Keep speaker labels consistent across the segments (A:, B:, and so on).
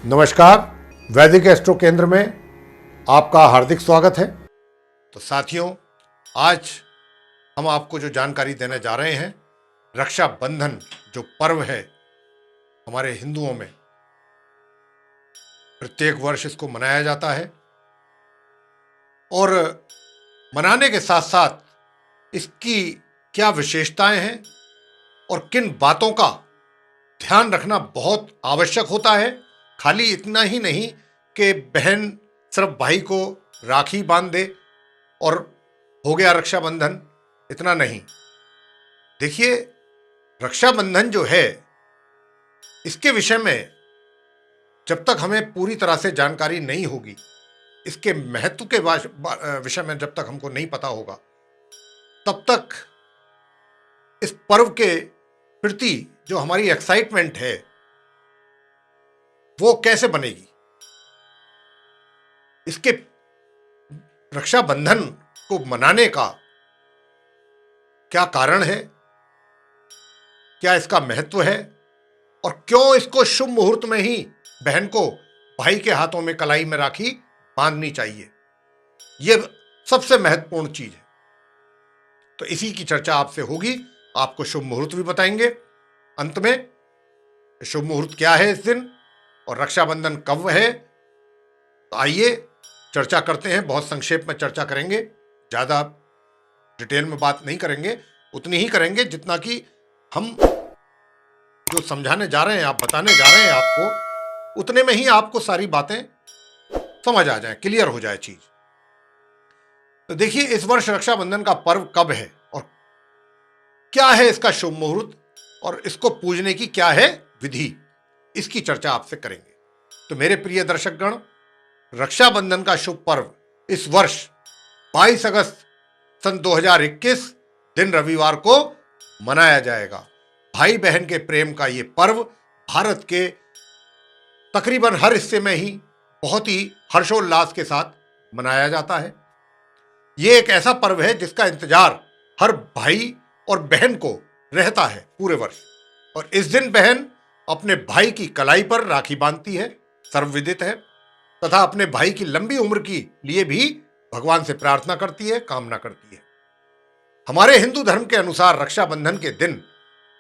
A: नमस्कार, वैदिक एस्ट्रो केंद्र में आपका हार्दिक स्वागत है। तो साथियों, आज हम आपको जो जानकारी देने जा रहे हैं, रक्षाबंधन जो पर्व है हमारे हिंदुओं में, प्रत्येक वर्ष इसको मनाया जाता है और मनाने के साथ साथ इसकी क्या विशेषताएं हैं और किन बातों का ध्यान रखना बहुत आवश्यक होता है। खाली इतना ही नहीं कि बहन सिर्फ भाई को राखी बांध दे और हो गया रक्षाबंधन, इतना नहीं। देखिए, रक्षाबंधन जो है, इसके विषय में जब तक हमें पूरी तरह से जानकारी नहीं होगी, इसके महत्व के विषय में जब तक हमको नहीं पता होगा, तब तक इस पर्व के प्रति जो हमारी एक्साइटमेंट है वो कैसे बनेगी। इसके रक्षाबंधन को मनाने का क्या कारण है, क्या इसका महत्व है और क्यों इसको शुभ मुहूर्त में ही बहन को भाई के हाथों में कलाई में राखी बांधनी चाहिए, यह सबसे महत्वपूर्ण चीज है। तो इसी की चर्चा आपसे होगी। आपको शुभ मुहूर्त भी बताएंगे अंत में, शुभ मुहूर्त क्या है इस दिन और रक्षाबंधन कब है। तो आइए चर्चा करते हैं। बहुत संक्षेप में चर्चा करेंगे, ज़्यादा डिटेल में बात नहीं करेंगे, उतनी ही करेंगे जितना कि हम जो समझाने जा रहे हैं, आप बताने जा रहे हैं आपको, उतने में ही आपको सारी बातें समझ आ जाए, क्लियर हो जाए चीज। तो देखिए, इस वर्ष रक्षाबंधन का पर्व कब है और क्या है इसका शुभ मुहूर्त और इसको पूजने की क्या है विधि, इसकी चर्चा आपसे करेंगे। तो मेरे प्रिय दर्शकगण, रक्षाबंधन का शुभ पर्व इस वर्ष 22 अगस्त सन 2021 दिन रविवार को मनाया जाएगा। भाई बहन के प्रेम का ये पर्व भारत के तकरीबन हर हिस्से में ही बहुत ही हर्षोल्लास के साथ मनाया जाता है। ये एक ऐसा पर्व है जिसका इंतजार हर भाई और बहन को रहता है पूरे वर्ष। और इस दिन बहन अपने भाई की कलाई पर राखी बांधती है, सर्वविदित है, तथा अपने भाई की लंबी उम्र के लिए भी भगवान से प्रार्थना करती है, कामना करती है। हमारे हिंदू धर्म के अनुसार रक्षाबंधन के दिन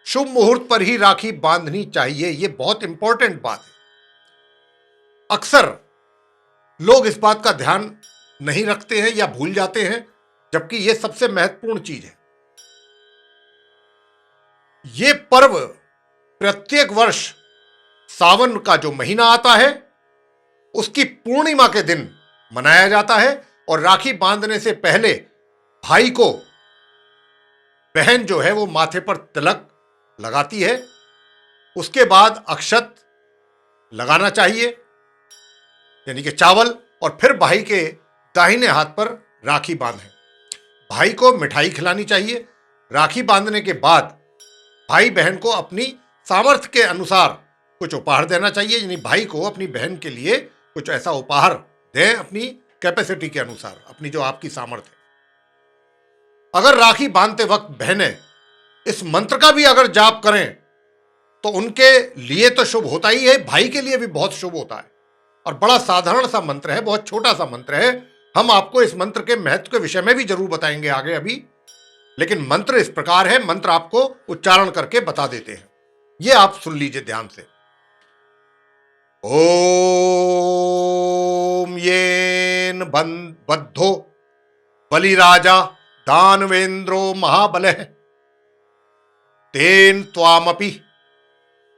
A: शुभ मुहूर्त पर ही राखी बांधनी चाहिए। यह बहुत इंपॉर्टेंट बात है। अक्सर लोग इस बात का ध्यान नहीं रखते हैं या भूल जाते हैं, जबकि यह सबसे महत्वपूर्ण चीज है। यह पर्व प्रत्येक वर्ष सावन का जो महीना आता है उसकी पूर्णिमा के दिन मनाया जाता है और राखी बांधने से पहले भाई को बहन जो है वो माथे पर तिलक लगाती है। उसके बाद अक्षत लगाना चाहिए, यानी कि चावल, और फिर भाई के दाहिने हाथ पर राखी बांधें। भाई को मिठाई खिलानी चाहिए। राखी बांधने के बाद भाई बहन को अपनी सामर्थ्य के अनुसार कुछ उपहार देना चाहिए, यानी भाई को अपनी बहन के लिए कुछ ऐसा उपहार दें अपनी कैपेसिटी के अनुसार, अपनी जो आपकी सामर्थ्य है। अगर राखी बांधते वक्त बहनें इस मंत्र का भी अगर जाप करें तो उनके लिए तो शुभ होता ही है, भाई के लिए भी बहुत शुभ होता है। और बड़ा साधारण सा मंत्र है, बहुत छोटा सा मंत्र है। हम आपको इस मंत्र के महत्व के विषय में भी जरूर बताएंगे आगे अभी, लेकिन मंत्र इस प्रकार है। मंत्र आपको उच्चारण करके बता देते हैं, ये आप सुन लीजिए ध्यान से। ओम येन बद्धो बलिराजा दानवेंद्रो महाबलः तेन त्वामपि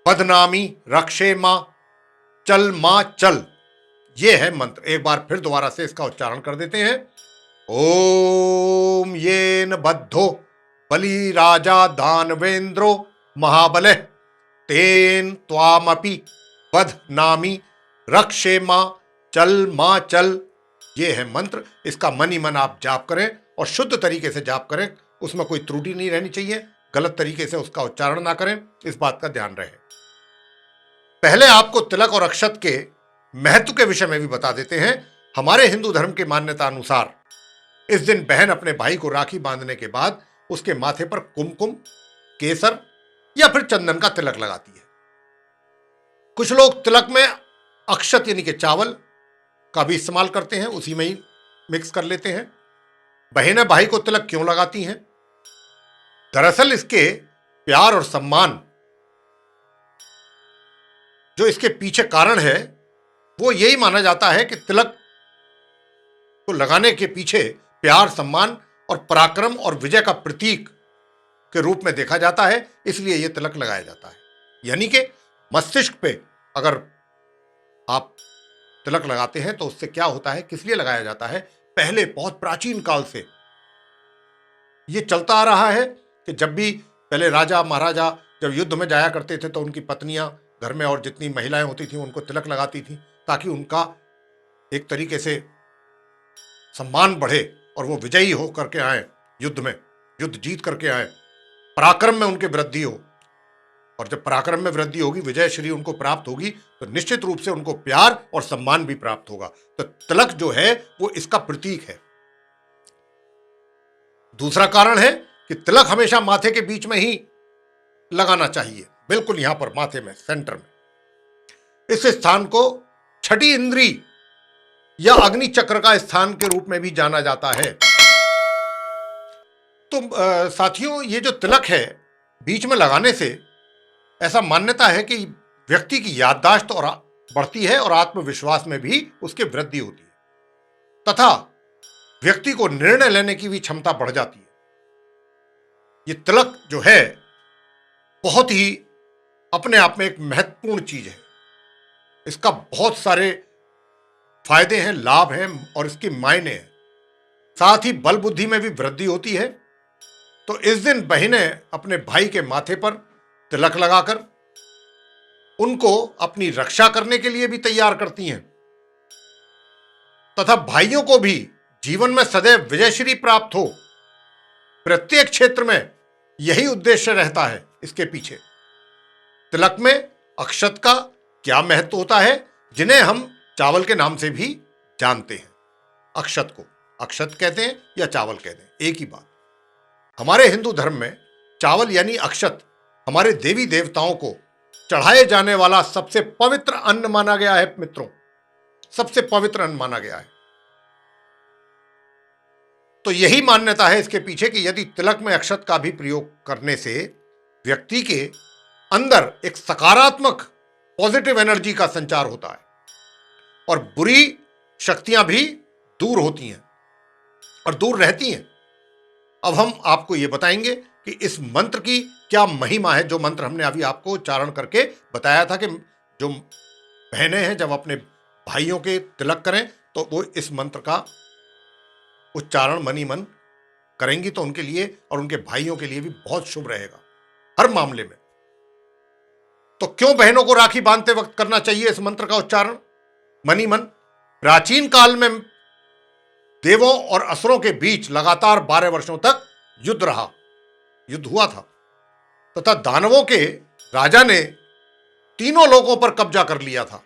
A: बदनामी रक्षे मां चल मां चल। ये है मंत्र। एक बार फिर दोबारा से इसका उच्चारण कर देते हैं। ओम येन बद्धो बलिराजा दानवेंद्रो महाबलः तेन त्वामपि बदनामी रक्षे मां चल। ये है मंत्र। इसका मन ही मन आप जाप करें और शुद्ध तरीके से जाप करें, उसमें कोई त्रुटि नहीं रहनी चाहिए, गलत तरीके से उसका उच्चारण ना करें, इस बात का ध्यान रहे। पहले आपको तिलक और अक्षत के महत्व के विषय में भी बता देते हैं। हमारे हिंदू धर्म की मान्यता अनुसार इस दिन बहन अपने भाई को राखी बांधने के बाद उसके माथे पर कुमकुम, केसर या फिर चंदन का तिलक लगाती है। कुछ लोग तिलक में अक्षत यानी कि चावल का भी इस्तेमाल करते हैं, उसी में ही मिक्स कर लेते हैं। बहनें भाई को तिलक क्यों लगाती हैं? दरअसल इसके प्यार और सम्मान, जो इसके पीछे कारण है, वो यही माना जाता है कि तिलक को लगाने के पीछे प्यार, सम्मान और पराक्रम और विजय का प्रतीक के रूप में देखा जाता है, इसलिए यह तिलक लगाया जाता है। यानी कि मस्तिष्क पे अगर आप तिलक लगाते हैं तो उससे क्या होता है, किस लिए लगाया जाता है? पहले बहुत प्राचीन काल से यह चलता आ रहा है कि जब भी पहले राजा महाराजा जब युद्ध में जाया करते थे तो उनकी पत्नियां घर में और जितनी महिलाएं होती थी उनको तिलक लगाती थी, ताकि उनका एक तरीके से सम्मान बढ़े और वो विजयी हो करके आए, युद्ध में युद्ध जीत करके आए, पराक्रम में उनके वृद्धि हो। और जब पराक्रम में वृद्धि होगी, विजय श्री उनको प्राप्त होगी, तो निश्चित रूप से उनको प्यार और सम्मान भी प्राप्त होगा। तो तिलक जो है वो इसका प्रतीक है। दूसरा कारण है कि तिलक हमेशा माथे के बीच में ही लगाना चाहिए, बिल्कुल यहां पर माथे में सेंटर में। इस स्थान को छठी इंद्री या अग्नि चक्र का स्थान के रूप में भी जाना जाता है। तो साथियों, ये जो तिलक है बीच में लगाने से ऐसा मान्यता है कि व्यक्ति की याददाश्त और बढ़ती है और आत्मविश्वास में भी उसके वृद्धि होती है तथा व्यक्ति को निर्णय लेने की भी क्षमता बढ़ जाती है। ये तिलक जो है बहुत ही अपने आप में एक महत्वपूर्ण चीज है। इसका बहुत सारे फायदे हैं, लाभ हैं और इसके मायने हैं। साथ ही बल बुद्धि में भी वृद्धि होती है। तो इस दिन बहनें अपने भाई के माथे पर तिलक लगाकर उनको अपनी रक्षा करने के लिए भी तैयार करती हैं तथा भाइयों को भी जीवन में सदैव विजयश्री प्राप्त हो। प्रत्येक क्षेत्र में यही उद्देश्य रहता है इसके पीछे। तिलक में अक्षत का क्या महत्व होता है, जिन्हें हम चावल के नाम से भी जानते हैं। अक्षत को अक्षत कहते हैं या चावल कहते हैं, एक ही बात। हमारे हिंदू धर्म में चावल यानी अक्षत हमारे देवी देवताओं को चढ़ाए जाने वाला सबसे पवित्र अन्न माना गया है मित्रों, सबसे पवित्र अन्न माना गया है। तो यही मान्यता है इसके पीछे कि यदि तिलक में अक्षत का भी प्रयोग करने से व्यक्ति के अंदर एक सकारात्मक पॉजिटिव एनर्जी का संचार होता है और बुरी शक्तियां भी दूर होती हैं और दूर रहती हैं। अब हम आपको यह बताएंगे कि इस मंत्र की क्या महिमा है, जो मंत्र हमने अभी आपको उच्चारण करके बताया था कि जो बहनें हैं जब अपने भाइयों के तिलक करें तो वो इस मंत्र का उच्चारण मनी मन करेंगी तो उनके लिए और उनके भाइयों के लिए भी बहुत शुभ रहेगा हर मामले में। तो क्यों बहनों को राखी बांधते वक्त करना चाहिए इस मंत्र का उच्चारण मनी मन? प्राचीन काल में देवों और असुरों के बीच लगातार 12 वर्षों तक युद्ध हुआ था तथा दानवों के राजा ने तीनों लोकों पर कब्जा कर लिया था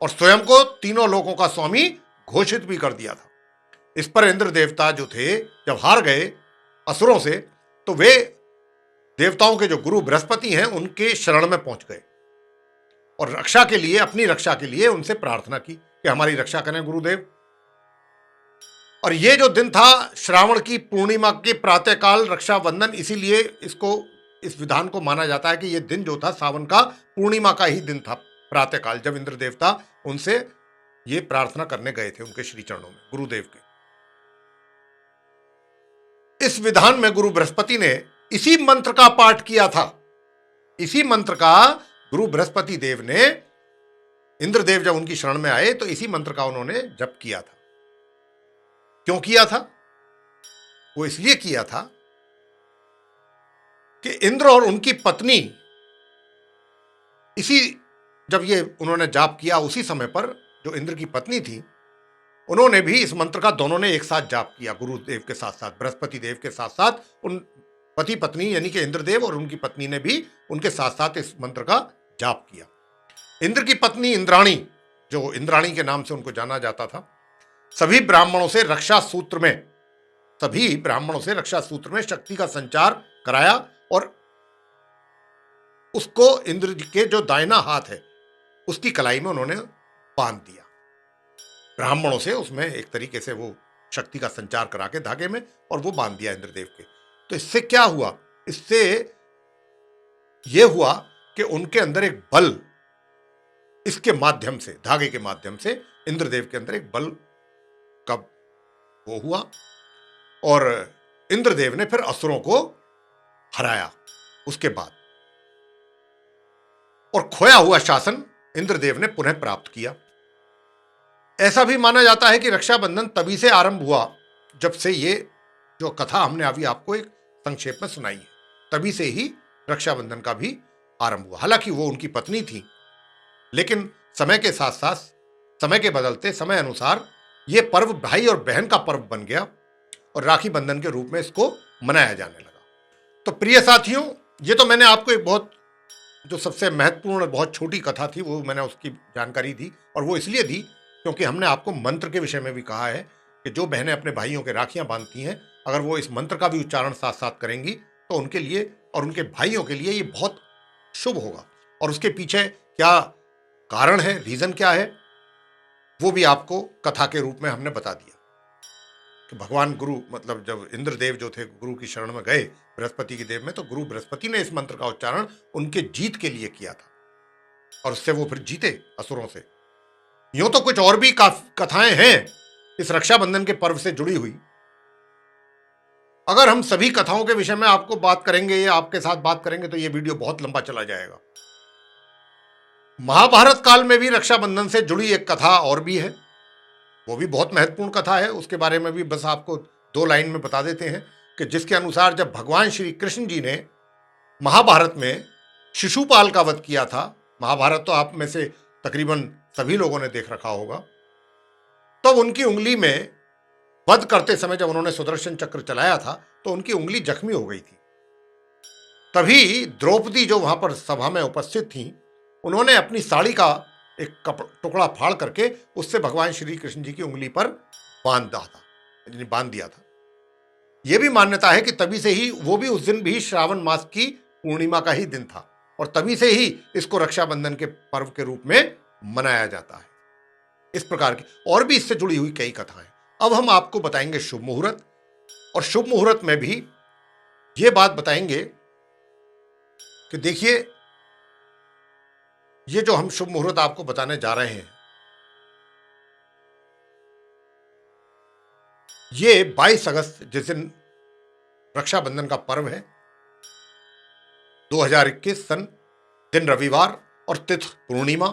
A: और स्वयं को तीनों लोकों का स्वामी घोषित भी कर दिया था। इस पर इंद्र देवता जो थे जब हार गए असुरों से, तो वे देवताओं के जो गुरु बृहस्पति हैं उनके शरण में पहुंच गए और रक्षा के लिए, अपनी रक्षा के लिए उनसे प्रार्थना की कि हमारी रक्षा करें गुरुदेव। और ये जो दिन था श्रावण की पूर्णिमा के प्रातःकाल रक्षाबंधन, इसीलिए इस विधान को माना जाता है कि यह दिन जो था सावन का पूर्णिमा का ही दिन था, प्रातःकाल, जब इंद्र देवता उनसे ये प्रार्थना करने गए थे उनके श्री चरणों में, गुरुदेव के। इस विधान में गुरु बृहस्पति ने इसी मंत्र का पाठ किया था। इसी मंत्र का गुरु बृहस्पति देव ने, इंद्रदेव जब उनकी शरण में आए तो इसी मंत्र का उन्होंने जप किया था। क्यों किया था? वो इसलिए किया था कि इंद्र और उनकी पत्नी जब ये उन्होंने जाप किया, उसी समय पर जो इंद्र की पत्नी थी उन्होंने भी इस मंत्र का, दोनों ने एक साथ जाप किया, गुरुदेव के साथ साथ, बृहस्पति देव के साथ साथ उन पति पत्नी यानी कि इंद्रदेव और उनकी पत्नी ने भी उनके साथ साथ इस मंत्र का जाप किया। इंद्र की पत्नी इंद्राणी, जो इंद्राणी के नाम से उनको जाना जाता था, सभी ब्राह्मणों से रक्षा सूत्र में शक्ति का संचार कराया और उसको इंद्र के जो दाहिना हाथ है उसकी कलाई में उन्होंने बांध दिया। ब्राह्मणों से उसमें एक तरीके से वो शक्ति का संचार करा के धागे में, और वो बांध दिया इंद्रदेव के। तो इससे क्या हुआ? इससे यह हुआ कि उनके अंदर एक बल, इसके माध्यम से, धागे के माध्यम से इंद्रदेव के अंदर एक बल का वो हुआ, और इंद्रदेव ने फिर असुरों को हराया उसके बाद, और खोया हुआ शासन इंद्रदेव ने पुनः प्राप्त किया। ऐसा भी माना जाता है कि रक्षाबंधन तभी से आरंभ हुआ जब से ये जो कथा हमने अभी आपको एक संक्षेप में सुनाई है, तभी से ही रक्षाबंधन का भी आरंभ हुआ। हालांकि वो उनकी पत्नी थी, लेकिन समय के साथ साथ, समय के बदलते समय अनुसार ये पर्व भाई और बहन का पर्व बन गया और राखी बंधन के रूप में इसको मनाया जाने लगा। तो प्रिय साथियों, ये तो मैंने आपको एक बहुत जो सबसे महत्वपूर्ण और बहुत छोटी कथा थी वो मैंने उसकी जानकारी दी, और वो इसलिए दी क्योंकि हमने आपको मंत्र के विषय में भी कहा है कि जो बहनें अपने भाइयों के राखियां बांधती हैं, अगर वो इस मंत्र का भी उच्चारण साथ साथ करेंगी तो उनके लिए और उनके भाइयों के लिए ये बहुत शुभ होगा। और उसके पीछे क्या कारण है, रीजन क्या है, वो भी आपको कथा के रूप में हमने बता दिया कि भगवान गुरु, मतलब जब इंद्रदेव जो थे गुरु की शरण में गए बृहस्पति के देव में, तो गुरु बृहस्पति ने इस मंत्र का उच्चारण उनके जीत के लिए किया था, और उससे वो फिर जीते असुरों से। यूं तो कुछ और भी कथाएं हैं इस रक्षाबंधन के पर्व से जुड़ी हुई। अगर हम सभी कथाओं के विषय में आपको बात करेंगे या आपके साथ बात करेंगे तो ये वीडियो बहुत लंबा चला जाएगा। महाभारत काल में भी रक्षाबंधन से जुड़ी एक कथा और भी है, वो भी बहुत महत्वपूर्ण कथा है। उसके बारे में भी बस आपको 2 लाइन में बता देते हैं कि जिसके अनुसार जब भगवान श्री कृष्ण जी ने महाभारत में शिशुपाल का वध किया था, महाभारत तो आप में से तकरीबन सभी लोगों ने देख रखा होगा, तब तो उनकी उंगली में वध करते समय जब उन्होंने सुदर्शन चक्र चलाया था तो उनकी उंगली जख्मी हो गई थी। तभी द्रौपदी जो वहां पर सभा में उपस्थित थी, उन्होंने अपनी साड़ी का एक टुकड़ा फाड़ करके उससे भगवान श्री कृष्ण जी की उंगली पर बांध दिया था। यह भी मान्यता है कि तभी से ही, वो भी उस दिन भी श्रावण मास की पूर्णिमा का ही दिन था, और तभी से ही इसको रक्षाबंधन के पर्व के रूप में मनाया जाता है। इस प्रकार की और भी इससे जुड़ी हुई कई कथाएं। अब हम आपको बताएंगे शुभ मुहूर्त, और शुभ मुहूर्त में भी यह बात बताएंगे कि देखिए, ये जो हम शुभ मुहूर्त आपको बताने जा रहे हैं, ये 22 अगस्त जिस दिन रक्षाबंधन का पर्व है, 2021 सन, दिन रविवार और तिथि पूर्णिमा।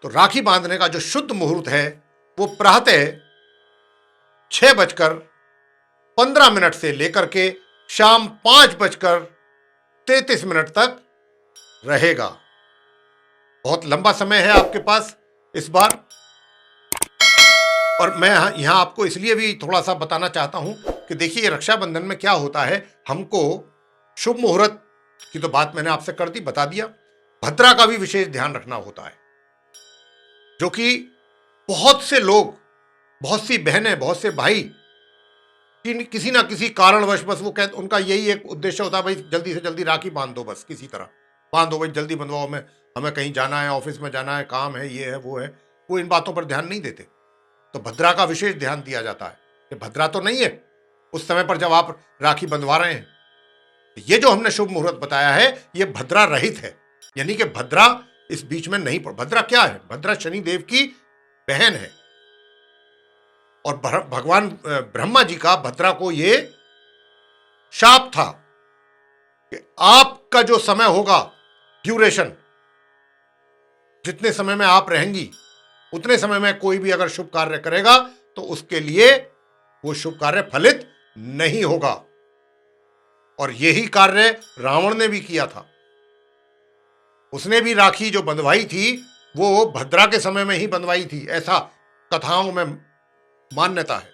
A: तो राखी बांधने का जो शुद्ध मुहूर्त है वो प्रातः 6:15 से लेकर के शाम 5:33 तक रहेगा। बहुत लंबा समय है आपके पास इस बार, और मैं यहां आपको इसलिए भी थोड़ा सा बताना चाहता हूं कि देखिए, रक्षाबंधन में क्या होता है, हमको शुभ मुहूर्त की तो बात मैंने आपसे कर दी, बता दिया। भद्रा का भी विशेष ध्यान रखना होता है, जो कि बहुत से लोग, बहुत सी बहनें, बहुत से भाई किसी ना किसी कारणवश, बस वो कहते, उनका यही एक उद्देश्य होता है, भाई जल्दी से जल्दी राखी बांध दो, बस किसी तरह बांध दो, भाई जल्दी बंधवाओ, हमें कहीं जाना है, ऑफिस में जाना है, काम है, ये है, वो है। वो इन बातों पर ध्यान नहीं देते। तो भद्रा का विशेष ध्यान दिया जाता है कि भद्रा तो नहीं है उस समय पर जब आप राखी बंधवा रहे हैं। ये जो हमने शुभ मुहूर्त बताया है, ये भद्रा रहित है, यानी कि भद्रा इस बीच में नहीं पड़। भद्रा क्या है? भद्रा शनिदेव की बहन है, और भगवान ब्रह्मा जी का भद्रा को ये शाप था कि आपका जो समय होगा, ड्यूरेशन, जितने समय में आप रहेंगी उतने समय में कोई भी अगर शुभ कार्य करेगा तो उसके लिए वो शुभ कार्य फलित नहीं होगा। और यही कार्य रावण ने भी किया था। उसने भी राखी जो बंधवाई थी वो भद्रा के समय में ही बंधवाई थी, ऐसा कथाओं में मान्यता है,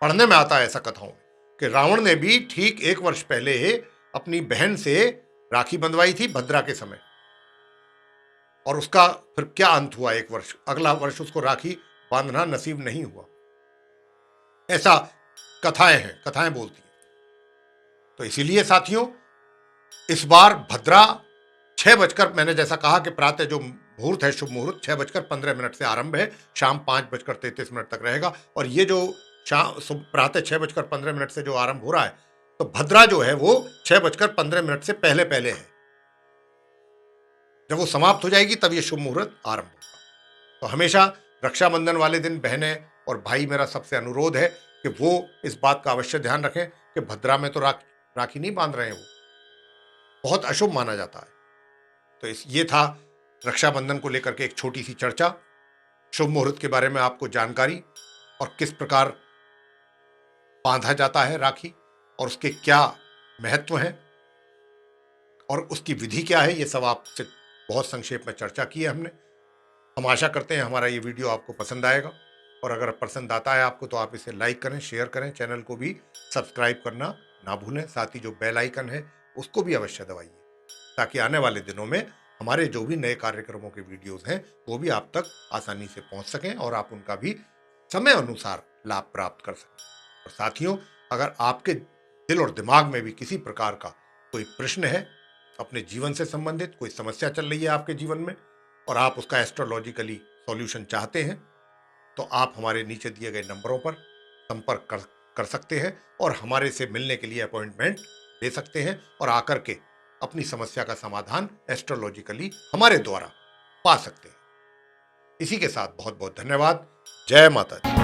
A: पढ़ने में आता है ऐसा कथाओं में, कि रावण ने भी ठीक 1 वर्ष पहले अपनी बहन से राखी बंधवाई थी भद्रा के समय, और उसका फिर क्या अंत हुआ, 1 वर्ष, अगला वर्ष उसको राखी बांधना नसीब नहीं हुआ। ऐसा कथाएं हैं, कथाएं बोलती हैं। तो इसीलिए साथियों, इस बार भद्रा 6 बजकर, मैंने जैसा कहा कि प्रातः जो मुहूर्त है, शुभ मुहूर्त 6:15 से आरंभ है, शाम 5:33 तक रहेगा। और ये जो प्रातः 6:15 से जो आरंभ हो रहा है, तो भद्रा जो है वो 6:15 से पहले पहले है। जब वो समाप्त हो जाएगी तब ये शुभ मुहूर्त आरंभ होगा। तो हमेशा रक्षाबंधन वाले दिन बहनें और भाई, मेरा सबसे अनुरोध है कि वो इस बात का अवश्य ध्यान रखें कि भद्रा में तो राखी नहीं बांध रहे हैं, वो बहुत अशुभ माना जाता है। तो ये था रक्षाबंधन को लेकर के एक छोटी सी चर्चा, शुभ मुहूर्त के बारे में आपको जानकारी, और किस प्रकार बांधा जाता है राखी, और उसके क्या महत्व हैं और उसकी विधि क्या है, ये सब आपसे बहुत संक्षेप में चर्चा की है हमने। हम आशा करते हैं हमारा ये वीडियो आपको पसंद आएगा, और अगर पसंद आता है आपको तो आप इसे लाइक करें, शेयर करें, चैनल को भी सब्सक्राइब करना ना भूलें। साथ ही जो बेल आइकन है उसको भी अवश्य दबाइए, ताकि आने वाले दिनों में हमारे जो भी नए कार्यक्रमों के वीडियोस हैं वो भी आप तक आसानी से पहुंच सकें और आप उनका भी समय अनुसार लाभ प्राप्त कर सकें। और साथियों, अगर आपके दिल और दिमाग में भी किसी प्रकार का कोई प्रश्न है, अपने जीवन से संबंधित कोई समस्या चल रही है आपके जीवन में, और आप उसका एस्ट्रोलॉजिकली सॉल्यूशन चाहते हैं, तो आप हमारे नीचे दिए गए नंबरों पर संपर्क कर सकते हैं और हमारे से मिलने के लिए अपॉइंटमेंट ले सकते हैं, और आकर के अपनी समस्या का समाधान एस्ट्रोलॉजिकली हमारे द्वारा पा सकते हैं। इसी के साथ बहुत बहुत धन्यवाद। जय माता दी।